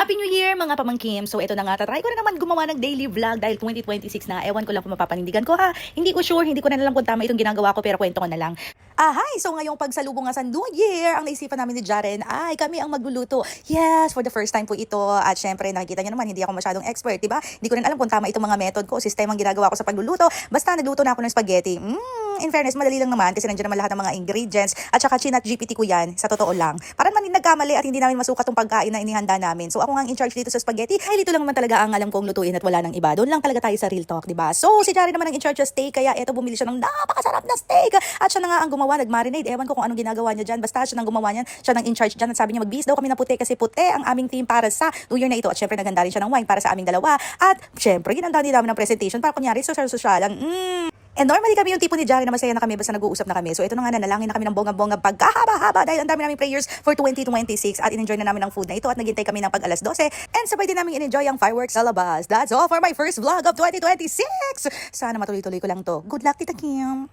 Happy New Year mga pamangkim! So ito na nga, tatry ko na naman gumawa ng daily vlog dahil 2026 na. Ewan ko lang kung mapapanindigan ko ha. Hindi ko sure, hindi ko na alam kung tama itong ginagawa ko pero kwento ko na lang. Hi! So ngayong pagsalubong nga sa New Year, ang naisipan namin ni Jaren ay kami ang magluluto. Yes, for the first time po ito. At syempre nakikita niyo naman, hindi ako masyadong expert, diba? Hindi ko rin alam kung tama itong mga method ko, system ang ginagawa ko sa pagluluto. Basta nagluto na ako ng spaghetti. In fairness, madali lang naman kasi nandiyan naman lahat ng mga ingredients at saka chinat GPT ko yan, sa totoo lang. Para naman nagkamali at hindi namin masukat tong pagkain na inihanda namin. So ako nga in charge dito sa spaghetti. Ay, dito lang naman talaga ang alam kong lutuin at wala nang iba. Doon lang talaga tayo sa real talk, diba? So si Jaren naman ang in charge sa steak, kaya eto bumili siya ng napakasarap na steak. At siya na nga ang gumawa, nag-marinade. Ewan ko kung anong ginagawa niya dyan. Basta siya nang gumawa niyan. Siya nang in charge dyan at sabi niya magbihis daw kami ng puti kasi puti ang aming team para sa New Year na ito. At syempre naghanda rin siya ng wine para sa aming dalawa. At syempre ginanda din namin ng presentation para kunyari social-socialan. And normally kami yung tipo ni Jaren na masaya na kami basta nag-uusap na kami. So ito na nga, nanalangin na kami ng bonggang-bonggang pagkahaba-haba dahil ang dami naming prayers for 2026 at in-enjoy na namin ang food na ito at naghintay kami ng pag alas 12 and sabay din namin in-enjoy ang fireworks sa labas. That's all for my first vlog of 2026! Sana matuloy-tuloy ko lang to. Good luck, Tita Kim!